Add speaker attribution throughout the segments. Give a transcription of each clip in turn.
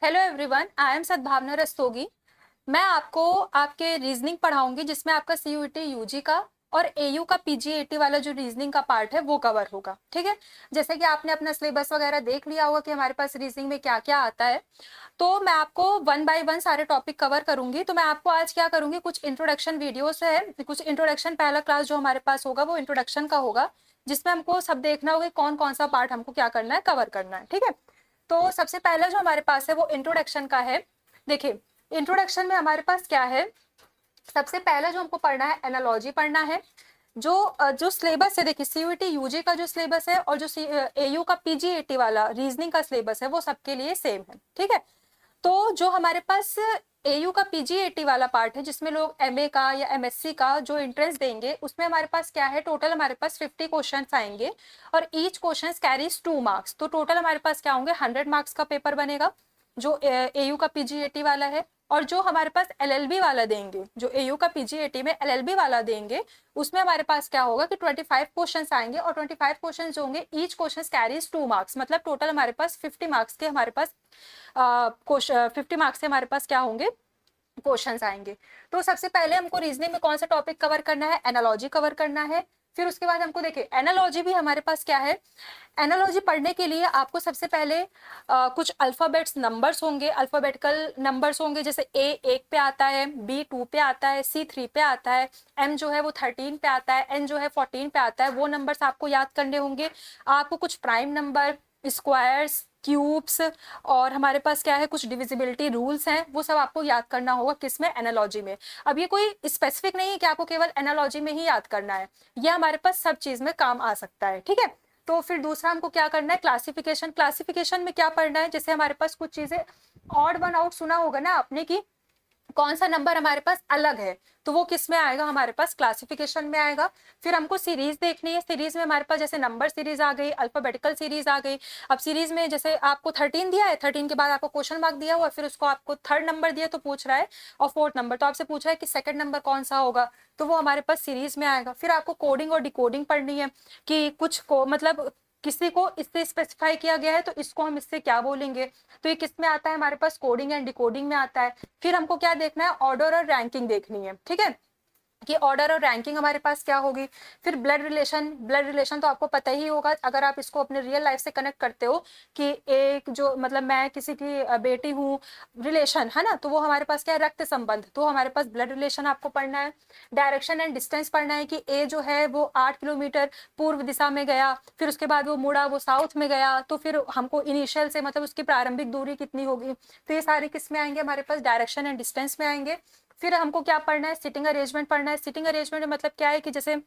Speaker 1: Hello everyone, I am सद्भावना रस्तोगी। मैं आपको आपके रीजनिंग पढ़ाऊंगी जिसमें आपका सीयूईटी यूजी का और एयू का पीजीएटी वाला जो रीजनिंग का पार्ट है वो कवर होगा। ठीक है, जैसे कि आपने अपना सिलेबस वगैरह देख लिया होगा कि हमारे पास रीजनिंग में क्या क्या आता है, तो मैं आपको वन बाय वन सारे टॉपिक कवर करूंगी। तो मैं आपको आज क्या करूंगी, कुछ इंट्रोडक्शन वीडियोस है, कुछ इंट्रोडक्शन पहला क्लास जो हमारे पास होगा वो इंट्रोडक्शन का होगा, जिसमें हमको सब देखना होगा कौन कौन सा पार्ट हमको क्या करना है, कवर करना है। ठीक है, तो सबसे पहला जो हमारे पास है वो इंट्रोडक्शन का है। देखिए, इंट्रोडक्शन में हमारे पास क्या है, सबसे पहला जो हमको पढ़ना है एनालॉजी पढ़ना है। जो सिलेबस है, देखिए सीयूईटी यूजी का जो सिलेबस है और जो एयू का पीजीएटी वाला रीजनिंग का सिलेबस है वो सबके लिए सेम है। ठीक है, तो जो हमारे पास एयू का पीजीएटी वाला पार्ट है जिसमें लोग एमए का या एमएससी का जो एंट्रेंस देंगे, उसमें हमारे पास क्या है, टोटल हमारे पास 50 क्वेश्चंस आएंगे और ईच क्वेश्चन कैरीज 2 मार्क्स। तो टोटल हमारे पास क्या होंगे, 100 मार्क्स का पेपर बनेगा जो एयू का पीजीएटी वाला है। और जो हमारे पास एलएलबी वाला देंगे, जो एयू का पीजीएटी में एलएलबी वाला देंगे, उसमें हमारे पास क्या होगा कि 25 क्वेश्चंस आएंगे और 25 क्वेश्चंस जो होंगे ईच क्वेश्चन कैरीज 2 मार्क्स, मतलब टोटल हमारे पास 50 मार्क्स के हमारे पास 50 मार्क्स से हमारे पास क्या होंगे, क्वेश्चंस आएंगे। तो सबसे पहले हमको रीजनिंग में कौन सा टॉपिक कवर करना है, एनालॉजी कवर करना है। फिर उसके बाद हमको देखिए एनालॉजी भी हमारे पास क्या है, एनालॉजी पढ़ने के लिए आपको सबसे पहले कुछ अल्फाबेट्स नंबर्स होंगे, अल्फाबेटिकल नंबर्स होंगे, जैसे ए 1 पे आता है, बी 2 पे आता है, सी 3 पे आता है, एम जो है वो 13 पे आता है, एन जो है 14 पे आता है। वो नंबर्स आपको याद करने होंगे। आपको कुछ प्राइम नंबर, स्क्वायर्स, क्यूब्स और हमारे पास क्या है कुछ डिविजिबिलिटी रूल्स हैं, वो सब आपको याद करना होगा किसमें, एनालॉजी में। अब ये कोई स्पेसिफिक नहीं है कि आपको केवल एनालॉजी में ही याद करना है, ये हमारे पास सब चीज में काम आ सकता है। ठीक है, तो फिर दूसरा हमको क्या करना है, क्लासिफिकेशन। क्लासिफिकेशन में क्या पढ़ना है, जैसे हमारे पास कुछ चीजें ऑड वन आउट सुना होगा ना आपने कि कौन सा नंबर हमारे पास अलग है, तो वो किस में आएगा, हमारे पास क्लासिफिकेशन में आएगा। फिर हमको सीरीज देखनी है, सीरीज में हमारे पास जैसे नंबर सीरीज आ गई, अल्फाबेटिकल सीरीज आ गई। अब सीरीज में जैसे आपको 13 दिया है, 13 के बाद आपको क्वेश्चन मार्क दिया हुआ, फिर उसको आपको थर्ड नंबर दिया तो पूछ रहा है, और फोर्थ नंबर तो आपसे पूछ रहा है कि सेकंड नंबर कौन सा होगा, तो वो हमारे पास सीरीज में आएगा। फिर आपको कोडिंग और डिकोडिंग पढ़नी है कि कुछ को मतलब किसी को इससे स्पेसिफाई किया गया है तो इसको हम इससे क्या बोलेंगे, तो ये किस में आता है, हमारे पास कोडिंग एंड डिकोडिंग में आता है। फिर हमको क्या देखना है, ऑर्डर और रैंकिंग देखनी है। ठीक है, कि ऑर्डर और रैंकिंग हमारे पास क्या होगी। फिर ब्लड रिलेशन, ब्लड रिलेशन तो आपको पता ही होगा अगर आप इसको अपने रियल लाइफ से कनेक्ट करते हो कि एक जो मतलब मैं किसी की बेटी हूँ, रिलेशन है ना, तो वो हमारे पास क्या है, रक्त संबंध, तो हमारे पास ब्लड रिलेशन आपको पढ़ना है। डायरेक्शन एंड डिस्टेंस पढ़ना है कि ए जो है वो 8 किलोमीटर पूर्व दिशा में गया, फिर उसके बाद वो मुड़ा, वो साउथ में गया, तो फिर हमको इनिशियल से मतलब उसकी प्रारंभिक दूरी कितनी होगी, तो ये सारे किस में आएंगे, हमारे पास डायरेक्शन एंड डिस्टेंस में आएंगे। फिर हमको क्या पढ़ना है, सिटिंग अरेंजमेंट पढ़ना है। सिटिंग अरेंजमेंट मतलब क्या है कि जैसे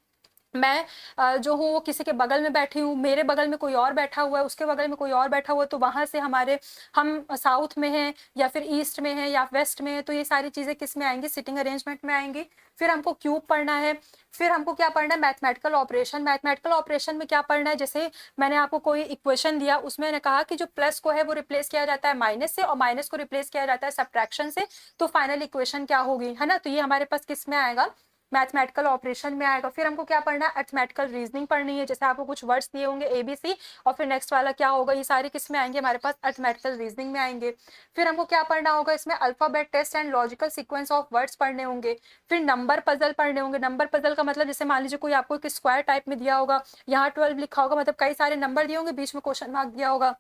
Speaker 1: मैं जो हूँ वो किसी के बगल में बैठी हूँ, मेरे बगल में कोई और बैठा हुआ है, उसके बगल में कोई और बैठा हुआ है, तो वहां से हमारे हम साउथ में हैं या फिर ईस्ट में हैं या वेस्ट में है, तो ये सारी चीजें किस में आएंगी, सिटिंग अरेंजमेंट में आएंगी। फिर हमको क्यूब पढ़ना है। फिर हमको क्या पढ़ना है, मैथमेटिकल ऑपरेशन। मैथमेटिकल ऑपरेशन में क्या पढ़ना है, जैसे मैंने आपको कोई इक्वेशन दिया, उसमें मैंने कहा कि जो प्लस को है वो रिप्लेस किया जाता है माइनस से और माइनस को रिप्लेस किया जाता है सब्ट्रैक्शन से, तो फाइनल इक्वेशन क्या होगी, है ना, तो ये हमारे पास किस में आएगा, मैथमेटिकल ऑपरेशन में आएगा। फिर हमको क्या पढ़ना है, अरिथमेटिकल रीजनिंग पढ़नी है, जैसे आपको कुछ वर्ड्स दिए होंगे एबीसी और फिर नेक्स्ट वाला क्या होगा, ये सारे किस में आएंगे, हमारे पास अरिथमेटिकल रीजनिंग में आएंगे। फिर हमको क्या पढ़ना होगा, इसमें alphabet test and logical sequence of words पढ़ने होंगे। फिर नंबर पजल पढ़ने होंगे। नंबर पजल का मतलब जैसे मान लीजिए कोई आपको एक स्क्वायर टाइप में दिया होगा, यहाँ 12 लिखा होगा, मतलब कई सारे नंबर दिए होंगे, बीच में क्वेश्चन मार्क दिया होगा,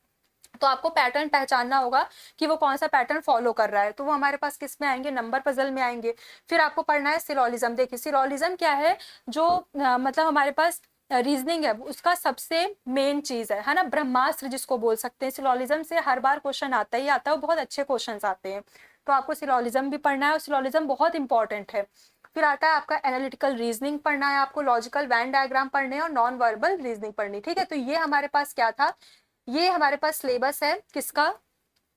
Speaker 1: तो आपको पैटर्न पहचानना होगा कि वो कौन सा पैटर्न फॉलो कर रहा है, तो वो हमारे पास किस में आएंगे, नंबर पजल में आएंगे। फिर आपको पढ़ना है सिलोलिज्म। देखिए सिलोलिज्म क्या है, जो मतलब हमारे पास रीजनिंग है उसका सबसे मेन चीज है ना, ब्रह्मास्त्र जिसको बोल सकते हैं। सिलोलिज्म से हर बार क्वेश्चन आता ही आता है, बहुत अच्छे क्वेश्चन आते हैं, तो आपको सिलोलिज्म भी पढ़ना है और सिलोलिज्म बहुत इंपॉर्टेंट है। फिर आता है आपका एनालिटिकल रीजनिंग पढ़ना है, आपको लॉजिकल वैन डायग्राम पढ़ने और नॉन वर्बल रीजनिंग पढ़नी। ठीक है, तो ये हमारे पास क्या था, ये हमारे पास सिलेबस है किसका,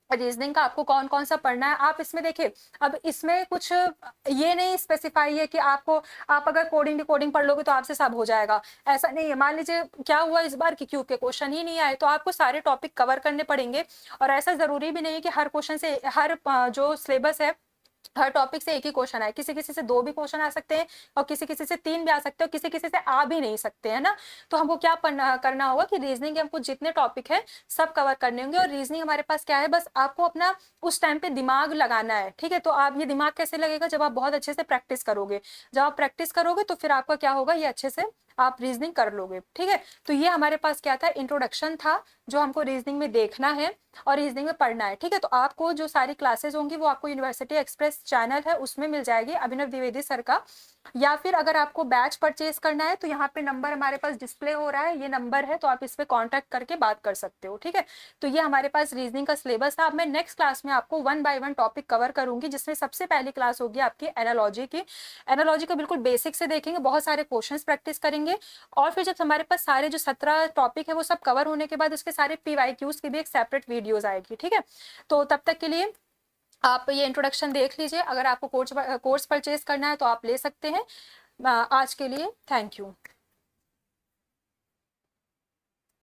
Speaker 1: रीजनिंग का, आपको कौन कौन सा पढ़ना है। आप इसमें देखिए, अब इसमें कुछ ये नहीं स्पेसिफाई है कि आपको, आप अगर कोडिंग डिकोडिंग पढ़ लोगे तो आपसे सब हो जाएगा, ऐसा नहीं है। मान लीजिए क्या हुआ इस बार कि क्यूब के क्वेश्चन ही नहीं आए, तो आपको सारे टॉपिक कवर करने पड़ेंगे, और ऐसा जरूरी भी नहीं है कि हर क्वेश्चन से, हर जो सिलेबस है हर टॉपिक से एक ही क्वेश्चन आए, किसी किसी से 2 भी क्वेश्चन आ सकते हैं और किसी किसी से 3 भी आ सकते हैं और किसी किसी से आ भी नहीं सकते हैं ना। तो हमको क्या करना होगा कि रीजनिंग के हमको जितने टॉपिक है सब कवर करने होंगे। और रीजनिंग हमारे पास क्या है, बस आपको अपना उस टाइम पे दिमाग लगाना है, ठीक है। तो आप ये दिमाग कैसे लगेगा, जब आप बहुत अच्छे से प्रैक्टिस करोगे। जब आप प्रैक्टिस करोगे तो फिर आपका क्या होगा, ये अच्छे से आप रीजनिंग कर लोगे, ठीक है। तो ये हमारे पास क्या था, इंट्रोडक्शन था जो हमको रीजनिंग में देखना है और रीजनिंग में पढ़ना है, ठीक है। तो आपको जो सारी क्लासेस होंगी वो आपको यूनिवर्सिटी एक्सप्रेस चैनल है उसमें मिल जाएगी, अभिनव द्विवेदी सर का। या फिर अगर आपको बैच परचेज करना है तो यहाँ पे नंबर हमारे पास डिस्प्ले हो रहा है, ये नंबर है, तो आप इस पे कांटेक्ट करके बात कर सकते हो, ठीक है। तो ये हमारे पास रीजनिंग का सिलेबस था। अब मैं नेक्स्ट क्लास में आपको 1 बाय 1 टॉपिक कवर करूंगी, जिसमें सबसे पहली क्लास होगी आपकी एनालॉजी की। एनालॉजी को बिल्कुल बेसिक से देखेंगे, बहुत सारे क्वेश्चंस प्रैक्टिस करेंगे। और फिर जब हमारे पास सारे जो 17 टॉपिक है वो सब कवर होने के बाद उसके सारे PYQs की भी एक सेपरेट वीडियोज आएगी, ठीक है। तो तब तक के लिए आप ये इंट्रोडक्शन देख लीजिए। अगर आपको कोर्स परचेज करना है तो आप ले सकते हैं। आज के लिए थैंक यू।